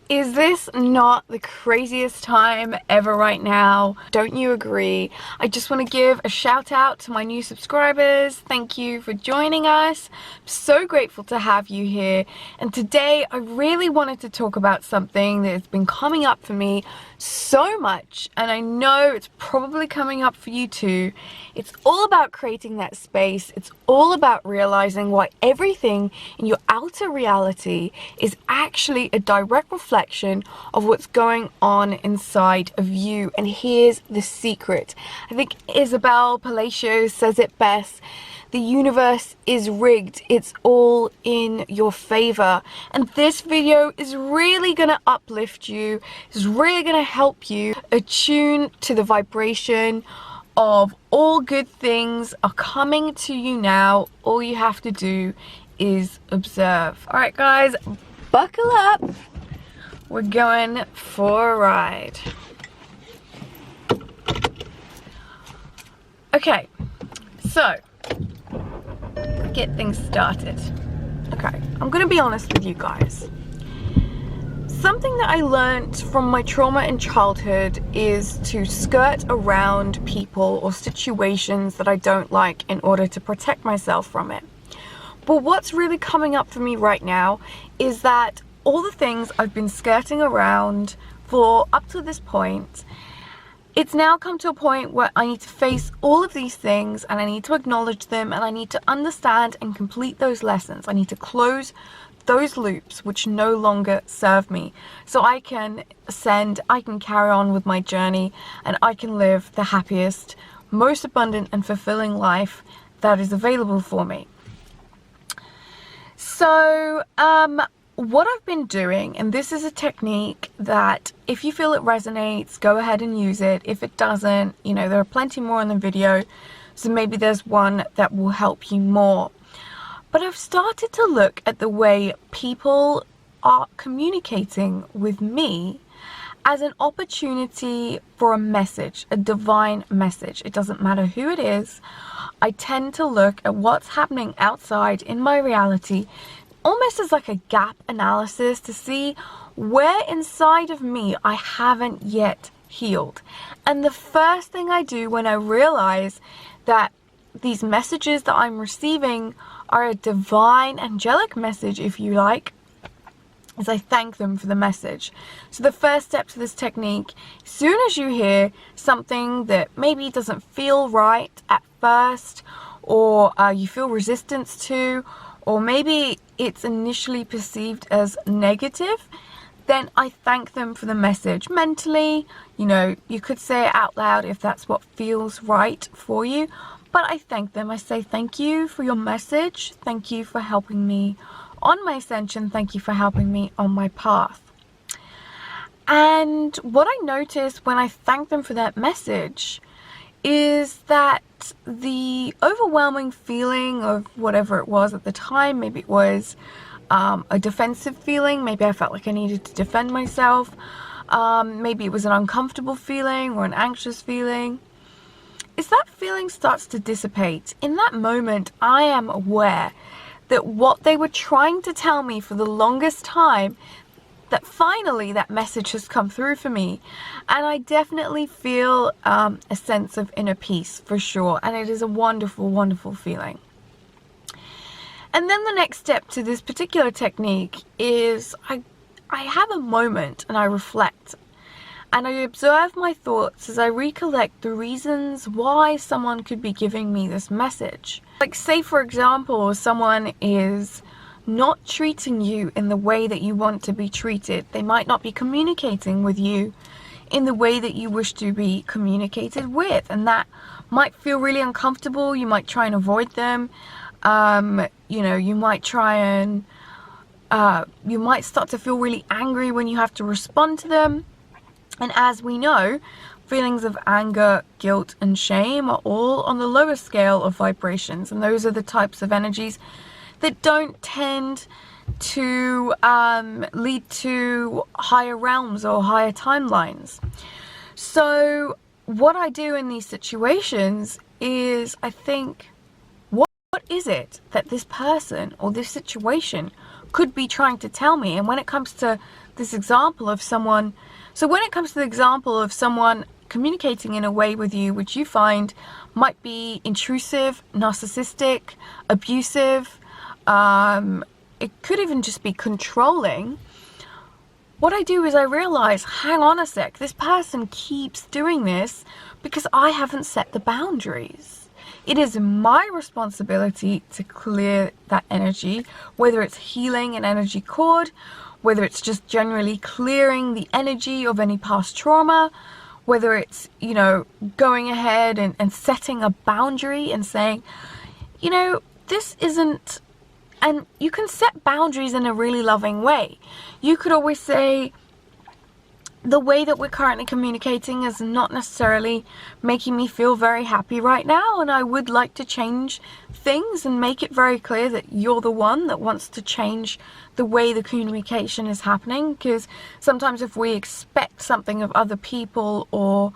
Is this not the craziest time ever right now? Don't you agree? I just want to give a shout out to my new subscribers. Thank you for joining us. I'm so grateful to have you here. And today I really wanted to talk about something that has been coming up for me so much, and I know it's probably coming up for you too. It's all about creating that space. It's all about realizing why everything in your outer reality is actually a direct reflection of what's going on inside of you. And here's the secret. I think Isabel Palacios says it best. The universe is rigged. It's all in your favor. And this video is really going to uplift you. It's really going to help you attune to the vibration of all good things are coming to you now. All you have to do is observe. All right, guys, buckle up. We're going for a ride. Okay, so get things started. Okay, I'm gonna be honest with you guys. Something that I learned from my trauma in childhood is to skirt around people or situations that I don't like in order to protect myself from it. But what's really coming up for me right now is that all the things I've been skirting around for up to this point, it's now come to a point where I need to face all of these things, and I need to acknowledge them, and I need to understand and complete those lessons. I need to close those loops which no longer serve me, so I can carry on with my journey, and I can live the happiest, most abundant and fulfilling life that is available for me. So what I've been doing, and this is a technique that if you feel it resonates, go ahead and use it. If it doesn't, you know, there are plenty more in the video, so maybe there's one that will help you more. But I've started to look at the way people are communicating with me as an opportunity for a message, a divine message. It doesn't matter who it is. I tend to look at what's happening outside in my reality almost as like a gap analysis to see where inside of me I haven't yet healed. And the first thing I do when I realize that these messages that I'm receiving are a divine angelic message, if you like, is I thank them for the message. So the first step to this technique, as soon as you hear something that maybe doesn't feel right at first, or you feel resistance to, or maybe it's initially perceived as negative, then I thank them for the message mentally. You know, you could say it out loud if that's what feels right for you, but I thank them. I say thank you for your message. Thank you for helping me on my ascension. Thank you for helping me on my path. And what I notice when I thank them for that message is that the overwhelming feeling of whatever it was at the time, maybe it was a defensive feeling, maybe I felt like I needed to defend myself, maybe it was an uncomfortable feeling or an anxious feeling, as that feeling starts to dissipate, in that moment I am aware that what they were trying to tell me for the longest time, that finally that message has come through for me, and I definitely feel a sense of inner peace for sure, and it is a wonderful, wonderful feeling. And then the next step to this particular technique is I have a moment and I reflect, and I observe my thoughts as I recollect the reasons why someone could be giving me this message. Like, say for example, someone is not treating you in the way that you want to be treated. They might not be communicating with you in the way that you wish to be communicated with, and that might feel really uncomfortable. You might try and avoid them. You know, you might try and you might start to feel really angry when you have to respond to them. And as we know, feelings of anger, guilt and shame are all on the lower scale of vibrations, and those are the types of energies that don't tend to lead to higher realms or higher timelines. So what I do in these situations is I think, what is it that this person or this situation could be trying to tell me. And when it comes to this example of someone, communicating in a way with you which you find might be intrusive, narcissistic, abusive, it could even just be controlling, what I do is I realize, hang on a sec, this person keeps doing this because I haven't set the boundaries. It is my responsibility to clear that energy, whether it's healing an energy cord, whether it's just generally clearing the energy of any past trauma, whether it's, you know, going ahead and setting a boundary and saying, you know, this isn't. And you can set boundaries in a really loving way. You could always say, the way that we're currently communicating is not necessarily making me feel very happy right now, and I would like to change things, and make it very clear that you're the one that wants to change the way the communication is happening. Because sometimes if we expect something of other people, or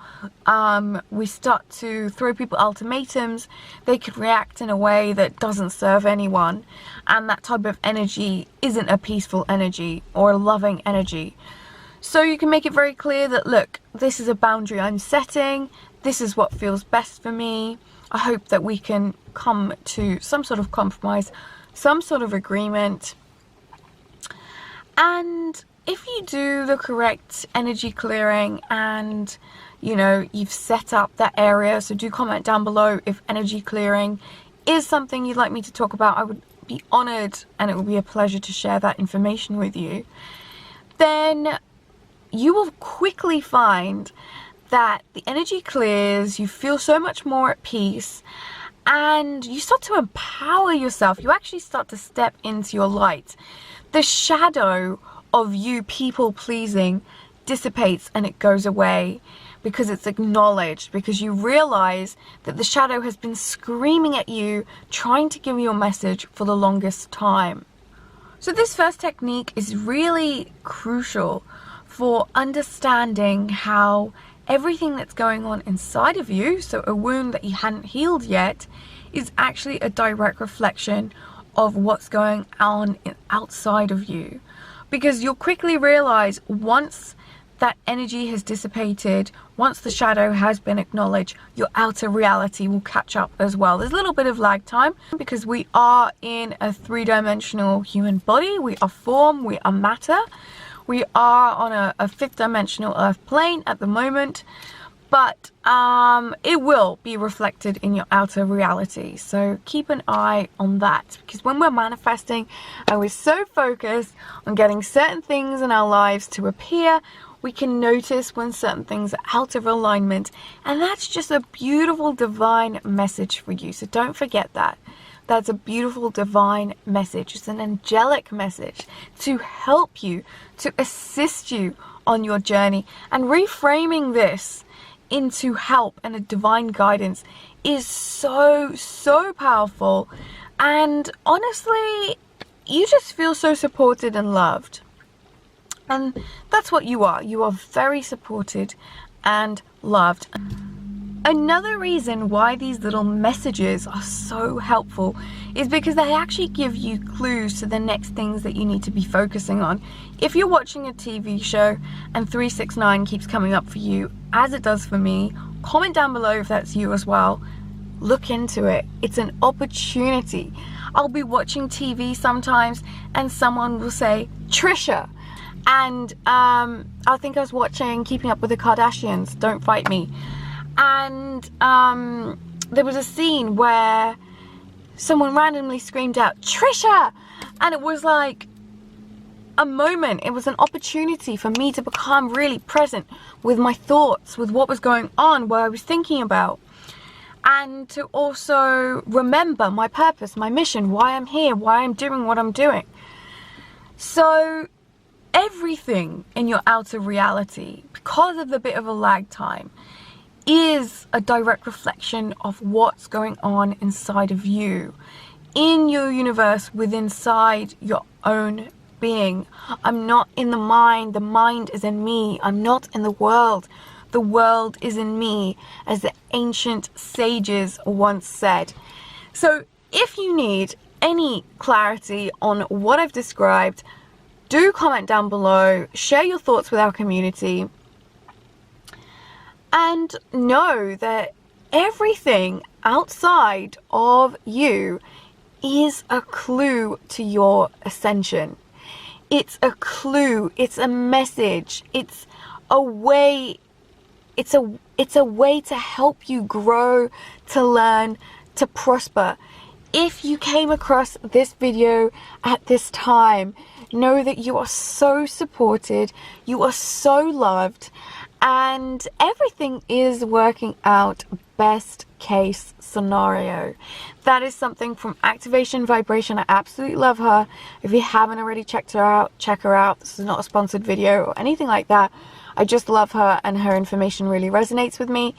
we start to throw people ultimatums, they could react in a way that doesn't serve anyone, and that type of energy isn't a peaceful energy or a loving energy. So you can make it very clear that, look, this is a boundary I'm setting, this is what feels best for me. I hope that we can come to some sort of compromise, some sort of agreement. And if you do the correct energy clearing and, you know, you've set up that area, so do comment down below if energy clearing is something you'd like me to talk about. I would be honored, and it would be a pleasure to share that information with you. Then you will quickly find that the energy clears, you feel so much more at peace, and you start to empower yourself. You actually start to step into your light. The shadow of you people pleasing dissipates and it goes away, because it's acknowledged, because you realize that the shadow has been screaming at you, trying to give you a message for the longest time. So this first technique is really crucial for understanding how everything that's going on inside of you, so a wound that you hadn't healed yet, is actually a direct reflection of what's going on outside of you. Because you'll quickly realize, once that energy has dissipated, once the shadow has been acknowledged, your outer reality will catch up as well. There's a little bit of lag time, because we are in a three-dimensional human body. We are form, we are matter. We are on a fifth dimensional earth plane at the moment, but it will be reflected in your outer reality. So keep an eye on that, because when we're manifesting and we're so focused on getting certain things in our lives to appear, we can notice when certain things are out of alignment, and that's just a beautiful divine message for you. So don't forget that. That's a beautiful divine message. It's an angelic message to help you, to assist you on your journey. And reframing this into help and a divine guidance is so, so powerful. And honestly, you just feel so supported and loved. And that's what you are. You are very supported and loved. Another reason why these little messages are so helpful is because they actually give you clues to the next things that you need to be focusing on. If you're watching a TV show and 369 keeps coming up for you, as it does for me, comment down below if that's you as well. Look into it. It's an opportunity. I'll be watching TV sometimes and someone will say, Trisha. And I think I was watching Keeping Up with the Kardashians, Don't Fight Me. And there was a scene where someone randomly screamed out, Trisha! And it was like a moment, it was an opportunity for me to become really present with my thoughts, with what was going on, what I was thinking about. And to also remember my purpose, my mission, why I'm here, why I'm doing what I'm doing. So everything in your outer reality, because of the bit of a lag time, is a direct reflection of what's going on inside of you, in your universe, within inside your own being. I'm not in the mind is in me. I'm not in the world is in me, as the ancient sages once said. So if you need any clarity on what I've described, do comment down below, share your thoughts with our community, and know that everything outside of you is a clue to your ascension. It's a clue, it's a message, it's a way, it's a way to help you grow, to learn, to prosper. If you came across this video at this time, know that you are so supported, you are so loved, and everything is working out best case scenario. That is something from Activation Vibration. I absolutely love her. If you haven't already checked her out, check her out. This is not a sponsored video or anything like that. I just love her, and her information really resonates with me.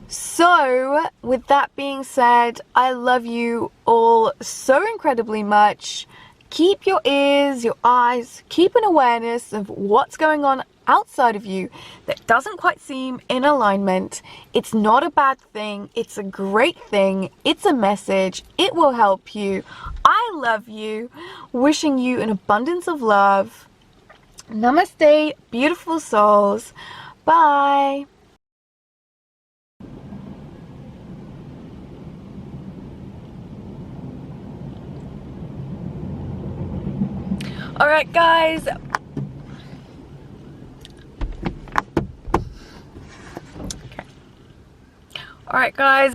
So with that being said, I love you all so incredibly much. Keep your ears, your eyes, keep an awareness of what's going on outside of you that doesn't quite seem in alignment. It's not a bad thing. It's a great thing. It's a message. It will help you. I love you. Wishing you an abundance of love. Namaste, beautiful souls. Bye. All right, guys. Okay. All right, guys.